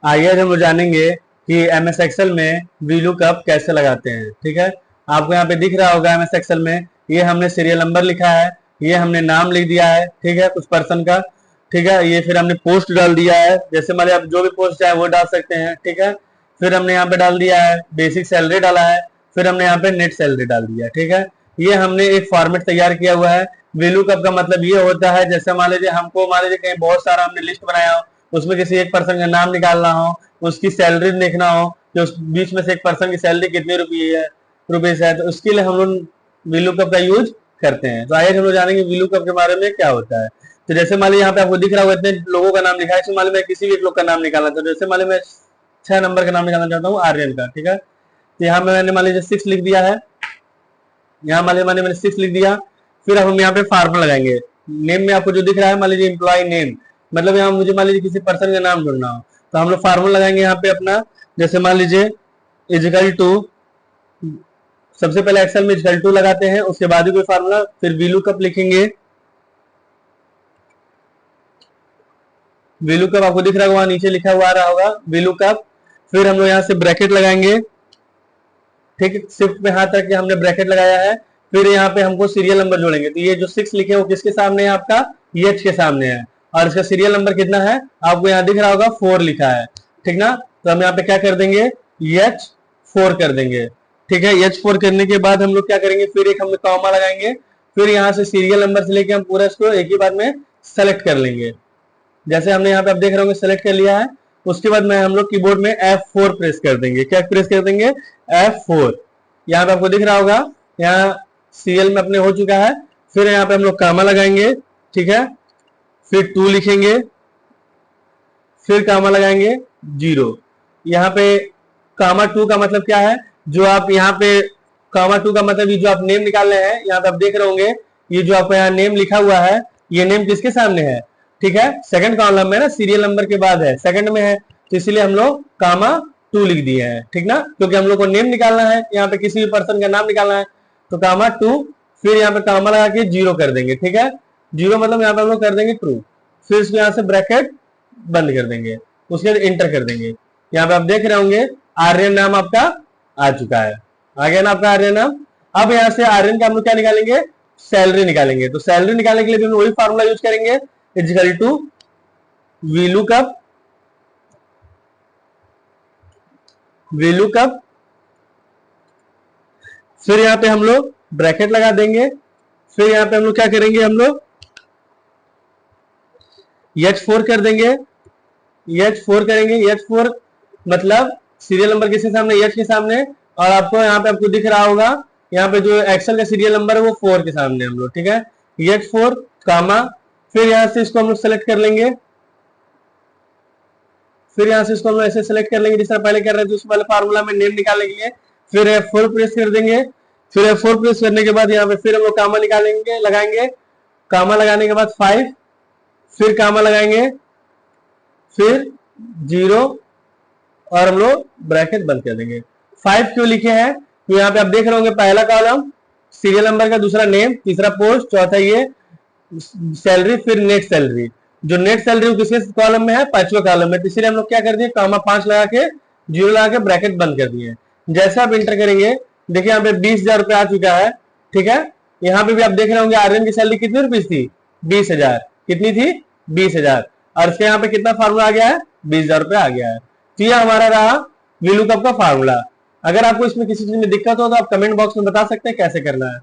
आइए आज हम लोग जानेंगे कि एमएस एक्सेल में वीलुकअप कैसे लगाते हैं। ठीक है, आपको यहाँ पे दिख रहा होगा एमएस एक्सेल में ये हमने सीरियल नंबर लिखा है, ये हमने नाम लिख दिया है, ठीक है, कुछ पर्सन का। ठीक है, ये फिर हमने पोस्ट डाल दिया है, जैसे मान लीजिए आप जो भी पोस्ट चाहे वो डाल सकते हैं। ठीक है, फिर हमने यहाँ पे डाल दिया है बेसिक सैलरी डाला है, फिर हमने यहाँ पे नेट सैलरी डाल दिया है। ठीक है, ये हमने एक फॉर्मेट तैयार किया हुआ है। वीलुकअप का मतलब ये होता है, जैसे मान लीजिए कहीं बहुत सारा हमने लिस्ट बनाया हो, उसमें किसी एक पर्सन का नाम निकालना हो, उसकी सैलरी देखना हो कि उस बीच में से एक पर्सन की सैलरी कितनी रुपीज है, तो उसके लिए हम लोग वीलुकअप का यूज करते हैं। तो आइए हम लोग जानेंगे वीलुकअप के बारे में क्या होता है। तो जैसे मान लीजिए यहाँ पे आपको दिख रहा होगा इतने लोगों का नाम लिखा है, इसमें मान लीजिए मैं किसी भी एक लोग का नाम निकालना चाहता हूँ। जैसे मान लीजिए मैं 6 नंबर का नाम निकालना चाहता हूँ, आर्यन का। ठीक है, तो यहाँ मैंने मान लीजिए 6 लिख दिया है, यहाँ मान लीजिए मैंने 6 लिख दिया। फिर अब हम यहाँ पे फार्मूला लगाएंगे। नेम में आपको जो दिख रहा है मान लीजिए एम्प्लॉय नेम, मतलब यहाँ मुझे मान लीजिए किसी पर्सन का नाम ढूंढना हो, तो हम लोग फार्मूला लगाएंगे यहाँ पे अपना। जैसे मान लीजिए इजिकल टू, सबसे पहले एक्सेल में इजिकल टू लगाते हैं, उसके बाद ही कोई फार्मूला, फिर वीलुकअप लिखेंगे। वीलुकअप आपको दिख रहा होगा, नीचे लिखा हुआ आ रहा होगा वीलुकअप। फिर हम लोग यहाँ से ब्रैकेट लगाएंगे। ठीक है, शिफ्ट पे हाथ रख के हमने ब्रैकेट लगाया है। फिर यहाँ पे हमको सीरियल नंबर जोड़ेंगे, तो ये जो 6 लिखे वो किसके सामने है, आपका एच के सामने है, और इसका सीरियल नंबर कितना है आपको यहाँ दिख रहा होगा, 4 लिखा है। ठीक ना, तो हम यहाँ पे क्या कर देंगे, H4 कर देंगे। ठीक है, H4 करने के बाद हम लोग क्या करेंगे, फिर एक हम कॉमा लगाएंगे। फिर यहाँ से सीरियल नंबर से लेके हम पूरा इसको एक ही बार में सेलेक्ट कर लेंगे। जैसे हमने यहाँ पे आप देख रहे होंगे सेलेक्ट कर लिया है। उसके बाद में हम लोग कीबोर्ड में F4 प्रेस कर देंगे। क्या प्रेस कर देंगे, F4। यहाँ पे आपको दिख रहा होगा, यहाँ सीएल में अपने हो चुका है। फिर यहाँ पे हम लोग कामा लगाएंगे। ठीक है, फिर 2 लिखेंगे, फिर कामा लगाएंगे 0। यहाँ पे कामा 2 का मतलब क्या है, जो आप यहाँ पे कामा 2 का मतलब ये जो आप नेम निकाल रहे हैं, यहाँ पे आप देख रहे होंगे ये जो आपको यहाँ नेम लिखा हुआ है, ये नेम किसके सामने है। ठीक है, सेकंड कॉलम में ना, सीरियल नंबर के बाद है, सेकंड में है, तो इसलिए हम लोग कामा 2 लिख दिए हैं। ठीक ना, क्योंकि हम लोग को नेम निकालना है, यहाँ पे किसी भी पर्सन का नाम निकालना है, तो कामा 2, फिर यहाँ पे कामा लगा के 0 कर देंगे। ठीक है, 0 मतलब यहाँ पे हम लोग कर देंगे ट्रू। फिर इसको यहाँ से ब्रैकेट बंद कर देंगे, उसके बाद इंटर कर देंगे। यहाँ पे आप देख रहे होंगे आर्यन नाम आपका आ चुका है, आ गया ना आपका आर्यन नाम। अब यहाँ से आर्यन का हम लोग क्या निकालेंगे, सैलरी निकालेंगे। तो सैलरी निकालने के लिए भी वही फार्मूला यूज करेंगे, इक्वल टू वीलुकअप, फिर यहाँ पे हम लोग ब्रैकेट लगा देंगे। फिर यहाँ पे हम लोग क्या करेंगे, हम लोग H4 कर देंगे, H4 करेंगे। H4 मतलब सीरियल नंबर किसके सामने, H के सामने, और आपको यहाँ पे आपको दिख रहा होगा यहाँ पे जो एक्सेल का सीरियल नंबर है वो 4 के सामने हम लोग। ठीक है, H4 कामा, फिर यहाँ से इसको हम लोग सेलेक्ट कर लेंगे। फिर यहाँ से इसको हम लोग ऐसे सेलेक्ट कर लेंगे जिस तरह पहले कर रहे थे, उसके पहले फार्मूला में नेम निकालने के लिए फिर F4 प्रेस कर देंगे। फिर F4 प्रेस करने के बाद यहाँ पे फिर हम लोग कामा निकालेंगे, लगाएंगे। कामा लगाने के बाद 5, फिर कामा लगाएंगे, फिर 0, और हम लोग ब्रैकेट बंद कर देंगे। 5 क्यों लिखे हैं, तो यहाँ पे आप देख रहे होंगे पहला कॉलम सीरियल नंबर का, दूसरा नेम, तीसरा पोस्ट, चौथा ये सैलरी, फिर नेट सैलरी। जो नेट सैलरी वो किसके कॉलम में है, 5वें कॉलम में, इसलिए हम लोग क्या कर दिए, कामा 5 लगा के 0 लगा के ब्रैकेट बंद कर दिए। जैसे आप इंटर करेंगे, देखिए यहाँ पे 20,000 रुपए आ चुका है। ठीक है, यहाँ पे भी आप देख रहे होंगे आर्यन की सैलरी कितनी रुपीज थी, 20,000। कितनी थी, 20,000, और इसके यहाँ पे कितना फार्मूला आ गया है, 20,000 रुपए आ गया है। तो यह हमारा रहा वीलुकअप का फार्मूला। अगर आपको इसमें किसी चीज में दिक्कत हो तो आप कमेंट बॉक्स में बता सकते हैं कैसे करना है।